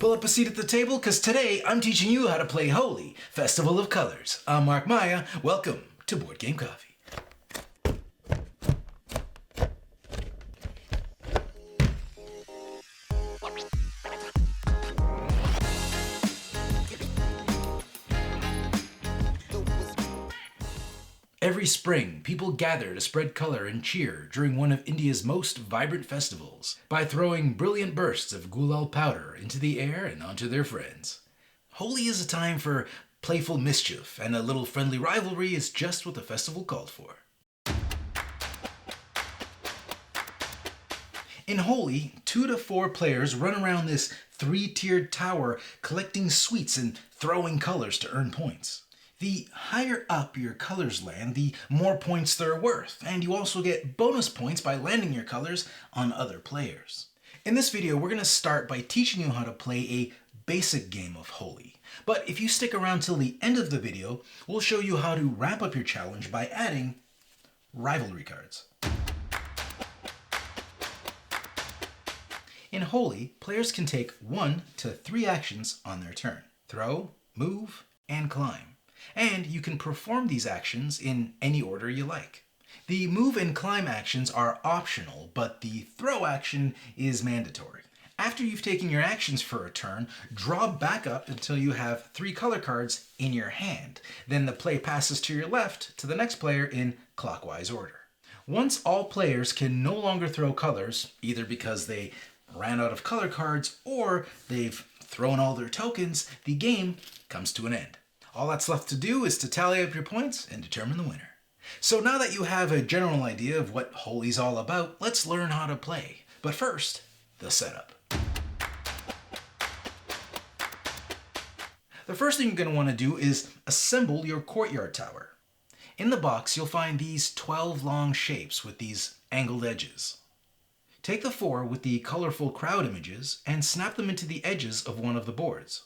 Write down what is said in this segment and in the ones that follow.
Pull up a seat at the table, because today I'm teaching you how to play Holi, Festival of Colors. I'm Mark Maya. Welcome to Board Game Coffee. Every spring, people gather to spread color and cheer during one of India's most vibrant festivals by throwing brilliant bursts of gulal powder into the air and onto their friends. Holi is a time for playful mischief, and a little friendly rivalry is just what the festival called for. In Holi, 2 to 4 players run around this 3-tiered tower collecting sweets and throwing colors to earn points. The higher up your colors land, the more points they're worth, and you also get bonus points by landing your colors on other players. In this video, we're going to start by teaching you how to play a basic game of Holi. But if you stick around till the end of the video, we'll show you how to ramp up your challenge by adding Rivalry Cards. In Holi, players can take 1 to 3 actions on their turn: throw, move, and climb. And you can perform these actions in any order you like. The move and climb actions are optional, but the throw action is mandatory. After you've taken your actions for a turn, draw back up until you have 3 color cards in your hand. Then the play passes to your left to the next player in clockwise order. Once all players can no longer throw colors, either because they ran out of color cards or they've thrown all their tokens, the game comes to an end. All that's left to do is to tally up your points and determine the winner. So now that you have a general idea of what Holi's all about, let's learn how to play. But first, the setup. The first thing you're going to want to do is assemble your courtyard tower. In the box, you'll find these 12 long shapes with these angled edges. Take the 4 with the colorful crowd images and snap them into the edges of one of the boards.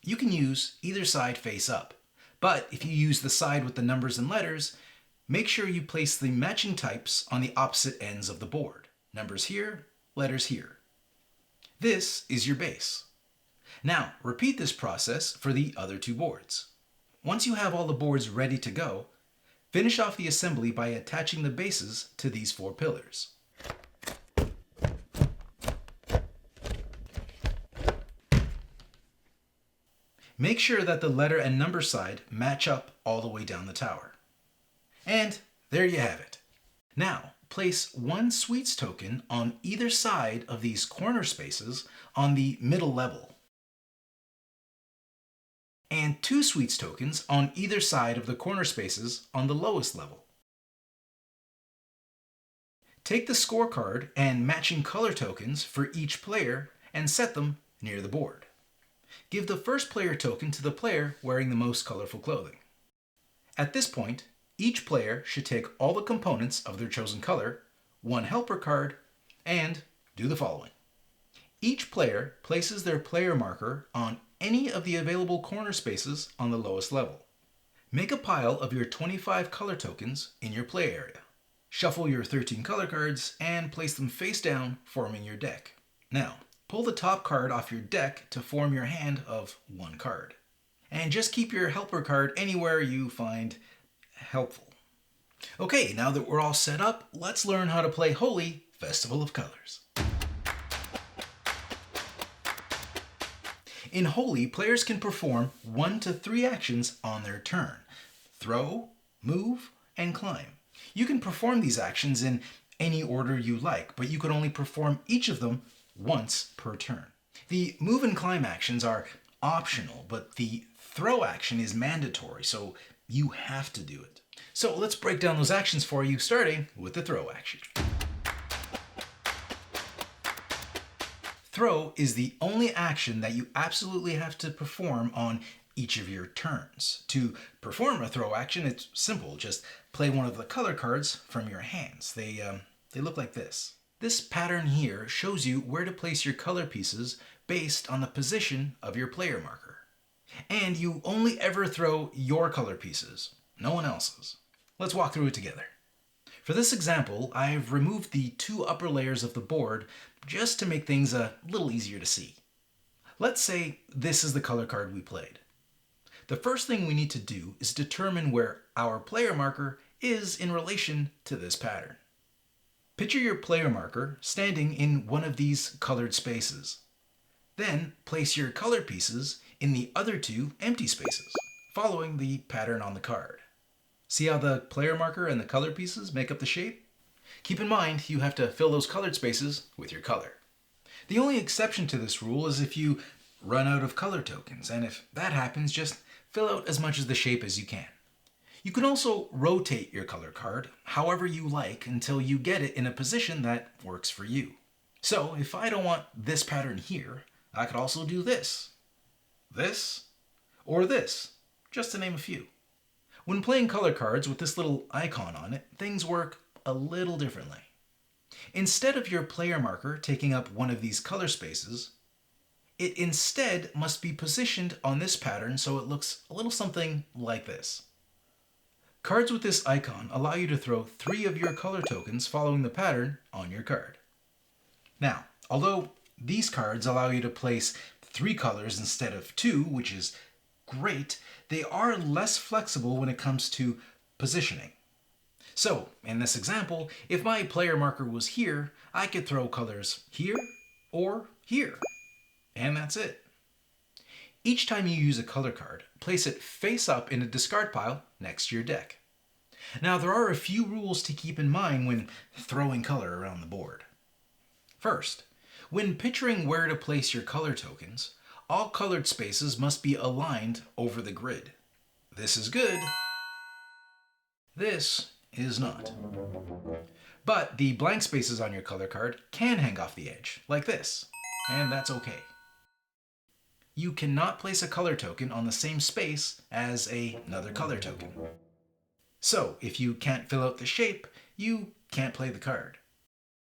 You can use either side face up, but if you use the side with the numbers and letters, make sure you place the matching types on the opposite ends of the board. Numbers here, letters here. This is your base. Now, repeat this process for the other 2 boards. Once you have all the boards ready to go, finish off the assembly by attaching the bases to these 4 pillars. Make sure that the letter and number side match up all the way down the tower. And there you have it. Now, place 1 sweets token on either side of these corner spaces on the middle level, and 2 sweets tokens on either side of the corner spaces on the lowest level. Take the scorecard and matching color tokens for each player and set them near the board. Give the first player token to the player wearing the most colorful clothing. At this point, each player should take all the components of their chosen color, 1 helper card, and do the following. Each player places their player marker on any of the available corner spaces on the lowest level. Make a pile of your 25 color tokens in your play area. Shuffle your 13 color cards and place them face down, forming your deck. Now, pull the top card off your deck to form your hand of 1 card. And just keep your helper card anywhere you find helpful. Okay, now that we're all set up, let's learn how to play Holi, Festival of Colors. In Holi, players can perform 1 to 3 actions on their turn: throw, move, and climb. You can perform these actions in any order you like, but you can only perform each of them once per turn. The move and climb actions are optional, but the throw action is mandatory, so you have to do it. So let's break down those actions for you, starting with the throw action. Throw is the only action that you absolutely have to perform on each of your turns. To perform a throw action, it's simple. Just play one of the color cards from your hands. They look like this. This pattern here shows you where to place your color pieces based on the position of your player marker. And you only ever throw your color pieces, no one else's. Let's walk through it together. For this example, I've removed the 2 upper layers of the board just to make things a little easier to see. Let's say this is the color card we played. The first thing we need to do is determine where our player marker is in relation to this pattern. Picture your player marker standing in one of these colored spaces. Then place your color pieces in the other two empty spaces, following the pattern on the card. See how the player marker and the color pieces make up the shape? Keep in mind you have to fill those colored spaces with your color. The only exception to this rule is if you run out of color tokens, and if that happens, just fill out as much of the shape as you can. You can also rotate your color card however you like until you get it in a position that works for you. So if I don't want this pattern here, I could also do this, or this, just to name a few. When playing color cards with this little icon on it, things work a little differently. Instead of your player marker taking up one of these color spaces, it instead must be positioned on this pattern so it looks a little something like this. Cards with this icon allow you to throw 3 of your color tokens following the pattern on your card. Now, although these cards allow you to place 3 colors instead of 2, which is great, they are less flexible when it comes to positioning. So, in this example, if my player marker was here, I could throw colors here or here, and that's it. Each time you use a color card, place it face up in a discard pile next to your deck. Now, there are a few rules to keep in mind when throwing color around the board. First, when picturing where to place your color tokens, all colored spaces must be aligned over the grid. This is good. This is not. But the blank spaces on your color card can hang off the edge, like this, and that's okay. You cannot place a color token on the same space as another color token. So, if you can't fill out the shape, you can't play the card.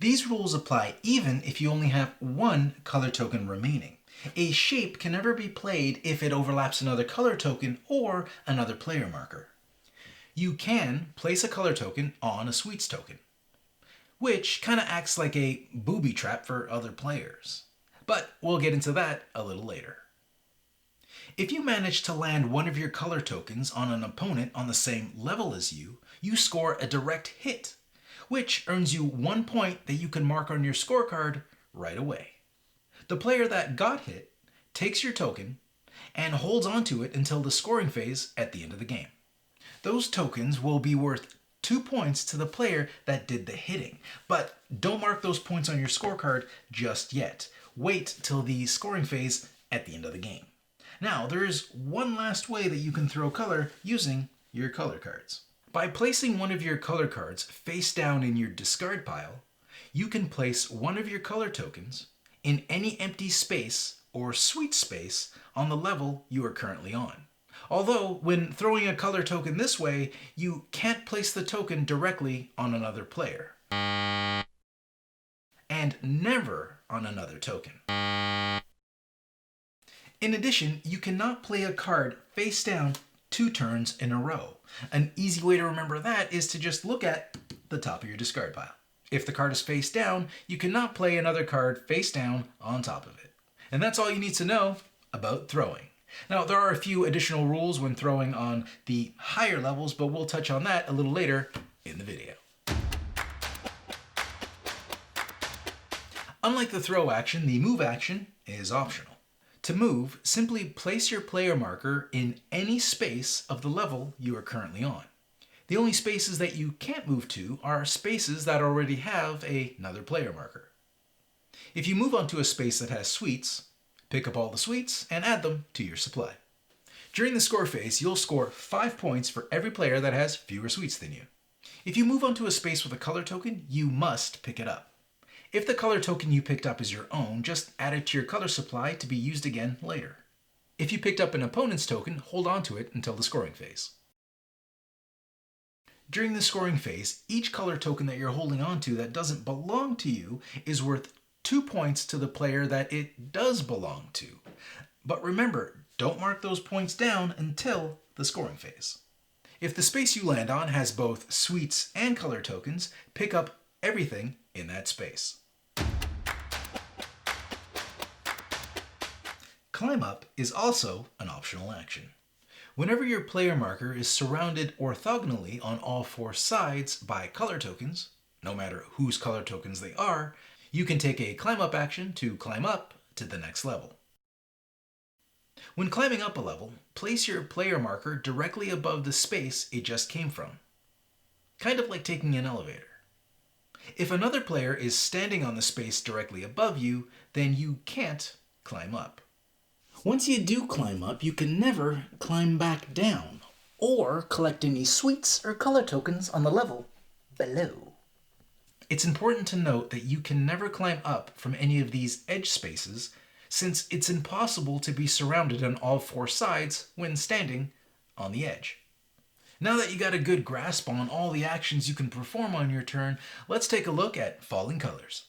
These rules apply even if you only have one color token remaining. A shape can never be played if it overlaps another color token or another player marker. You can place a color token on a sweets token, which kind of acts like a booby trap for other players. But we'll get into that a little later. If you manage to land one of your color tokens on an opponent on the same level as you, you score a direct hit, which earns you 1 point that you can mark on your scorecard right away. The player that got hit takes your token and holds onto it until the scoring phase at the end of the game. Those tokens will be worth 2 points to the player that did the hitting, but don't mark those points on your scorecard just yet. Wait till the scoring phase at the end of the game. Now, there is one last way that you can throw color using your color cards. By placing one of your color cards face down in your discard pile, you can place one of your color tokens in any empty space or sweet space on the level you are currently on. Although, when throwing a color token this way, you can't place the token directly on another player. And never on another token. In addition, you cannot play a card face down 2 turns in a row. An easy way to remember that is to just look at the top of your discard pile. If the card is face down, you cannot play another card face down on top of it. And that's all you need to know about throwing. Now, there are a few additional rules when throwing on the higher levels, but we'll touch on that a little later in the video. Unlike the throw action, the move action is optional. To move, simply place your player marker in any space of the level you are currently on. The only spaces that you can't move to are spaces that already have another player marker. If you move onto a space that has sweets, pick up all the sweets and add them to your supply. During the score phase, you'll score 5 points for every player that has fewer sweets than you. If you move onto a space with a color token, you must pick it up. If the color token you picked up is your own, just add it to your color supply to be used again later. If you picked up an opponent's token, hold on to it until the scoring phase. During the scoring phase, each color token that you're holding on to that doesn't belong to you is worth 2 points to the player that it does belong to. But remember, don't mark those points down until the scoring phase. If the space you land on has both sweets and color tokens, pick up everything in that space. Climb up is also an optional action. Whenever your player marker is surrounded orthogonally on all four sides by color tokens, no matter whose color tokens they are, you can take a climb up action to climb up to the next level. When climbing up a level, place your player marker directly above the space it just came from, kind of like taking an elevator. If another player is standing on the space directly above you, then you can't climb up. Once you do climb up, you can never climb back down or collect any sweets or color tokens on the level below. It's important to note that you can never climb up from any of these edge spaces, since it's impossible to be surrounded on all four sides when standing on the edge. Now that you got a good grasp on all the actions you can perform on your turn, let's take a look at falling colors.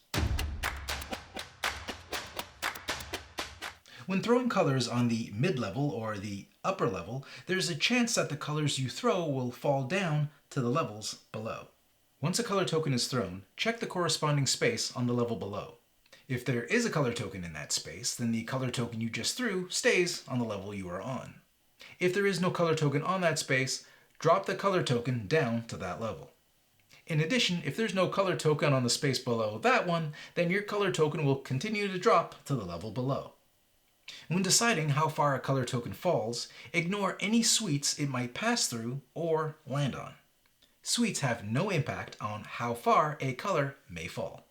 When throwing colors on the mid-level or the upper level, there's a chance that the colors you throw will fall down to the levels below. Once a color token is thrown, check the corresponding space on the level below. If there is a color token in that space, then the color token you just threw stays on the level you are on. If there is no color token on that space, drop the color token down to that level. In addition, if there's no color token on the space below that one, then your color token will continue to drop to the level below. When deciding how far a color token falls, ignore any sweets it might pass through or land on. Sweets have no impact on how far a color may fall.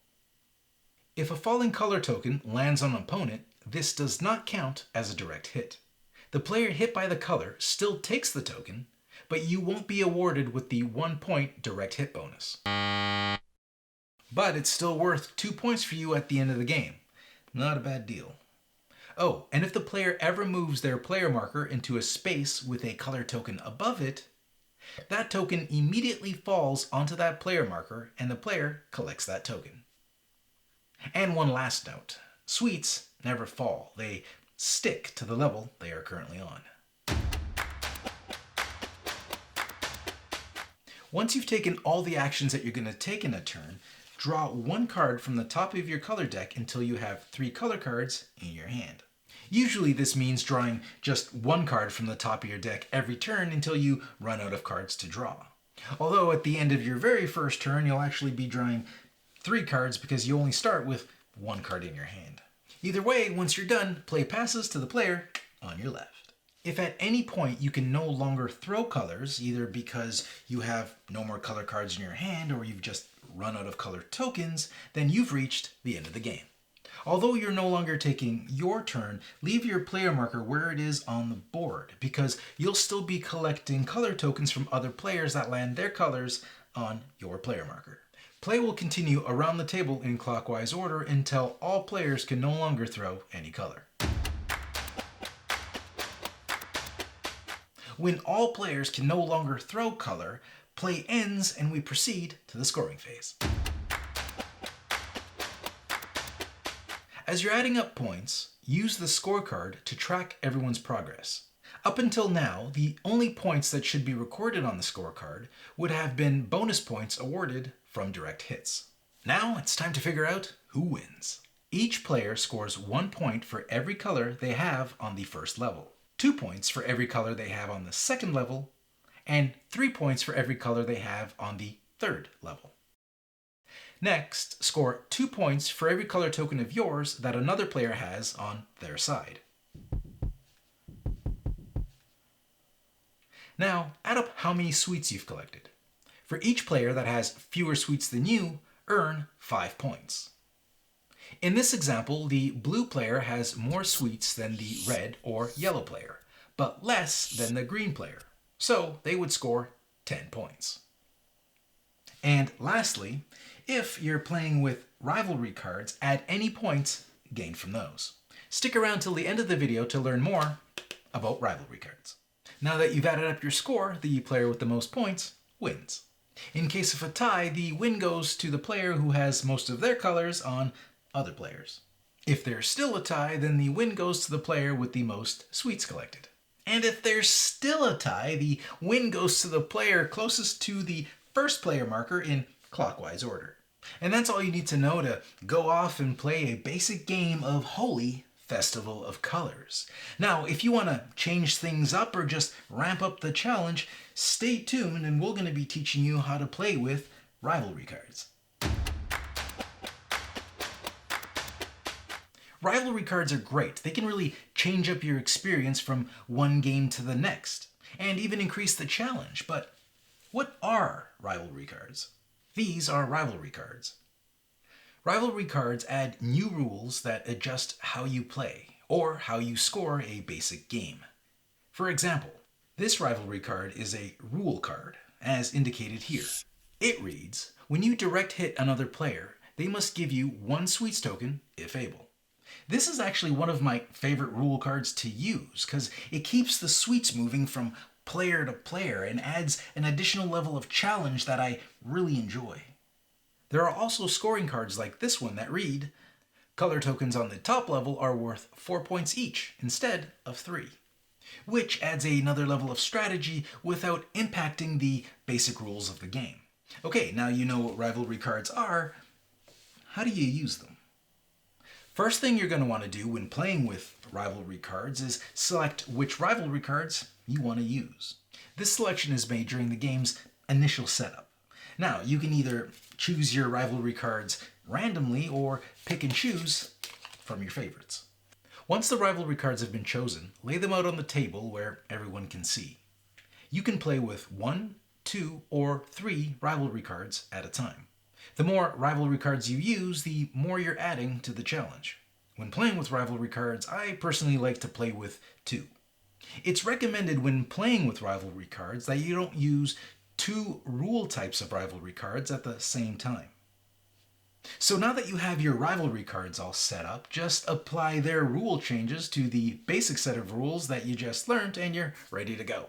If a falling color token lands on an opponent, this does not count as a direct hit. The player hit by the color still takes the token, but you won't be awarded with the 1-point direct hit bonus. But it's still worth 2 points for you at the end of the game. Not a bad deal. Oh, and if the player ever moves their player marker into a space with a color token above it, that token immediately falls onto that player marker and the player collects that token. And one last note, sweets never fall. They stick to the level they are currently on. Once you've taken all the actions that you're going to take in a turn, draw one card from the top of your color deck until you have 3 color cards in your hand. Usually this means drawing just one card from the top of your deck every turn until you run out of cards to draw. Although at the end of your very first turn, you'll actually be drawing 3 cards because you only start with 1 card in your hand. Either way, once you're done, play passes to the player on your left. If at any point you can no longer throw colors, either because you have no more color cards in your hand or you've just run out of color tokens, then you've reached the end of the game. Although you're no longer taking your turn, leave your player marker where it is on the board, because you'll still be collecting color tokens from other players that land their colors on your player marker. Play will continue around the table in clockwise order until all players can no longer throw any color. When all players can no longer throw color, play ends and we proceed to the scoring phase. As you're adding up points, use the scorecard to track everyone's progress. Up until now, the only points that should be recorded on the scorecard would have been bonus points awarded from direct hits. Now it's time to figure out who wins. Each player scores 1 point for every color they have on the first level, 2 points for every color they have on the second level, and 3 points for every color they have on the third level. Next, score 2 points for every color token of yours that another player has on their side. Now, add up how many sweets you've collected. For each player that has fewer sweets than you, earn 5 points. In this example, the blue player has more sweets than the red or yellow player, but less than the green player, so they would score 10 points. And lastly, if you're playing with Rivalry cards, add any points gained from those. Stick around till the end of the video to learn more about Rivalry cards. Now that you've added up your score, the player with the most points wins. In case of a tie, the win goes to the player who has most of their colors on other players. If there's still a tie, then the win goes to the player with the most sweets collected. And if there's still a tie, the win goes to the player closest to the first player marker in clockwise order. And that's all you need to know to go off and play a basic game of Holi Festival of Colors. Now, if you want to change things up or just ramp up the challenge, stay tuned and we're going to be teaching you how to play with Rivalry Cards. Rivalry cards are great. They can really change up your experience from one game to the next, and even increase the challenge. But what are rivalry cards? These are rivalry cards. Rivalry cards add new rules that adjust how you play, or how you score a basic game. For example, this rivalry card is a rule card, as indicated here. It reads, when you direct hit another player, they must give you 1 sweets token, if able. This is actually one of my favorite rule cards to use, because it keeps the sweets moving from player to player and adds an additional level of challenge that I really enjoy. There are also scoring cards like this one that read, color tokens on the top level are worth 4 points each instead of 3, which adds another level of strategy without impacting the basic rules of the game. Okay, now you know what rivalry cards are. How do you use them? First thing you're going to want to do when playing with rivalry cards is select which rivalry cards you want to use. This selection is made during the game's initial setup. Now, you can either choose your rivalry cards randomly or pick and choose from your favorites. Once the rivalry cards have been chosen, lay them out on the table where everyone can see. You can play with 1, 2, or 3 rivalry cards at a time. The more rivalry cards you use, the more you're adding to the challenge. When playing with rivalry cards, I personally like to play with 2. It's recommended when playing with rivalry cards that you don't use 2 rule types of rivalry cards at the same time. So now that you have your rivalry cards all set up, just apply their rule changes to the basic set of rules that you just learned and you're ready to go.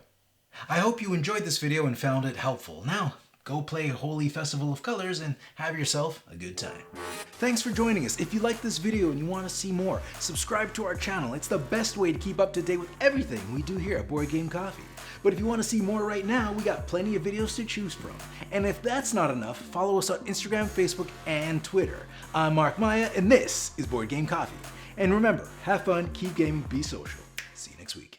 I hope you enjoyed this video and found it helpful. Now, go play Holi Festival of Colors and have yourself a good time. Thanks for joining us. If you like this video and you want to see more, subscribe to our channel. It's the best way to keep up to date with everything we do here at Board Game Coffee. But if you want to see more right now, we got plenty of videos to choose from. And if that's not enough, follow us on Instagram, Facebook, and Twitter. I'm Mark Maya, and this is Board Game Coffee. And remember, have fun, keep gaming, be social. See you next week.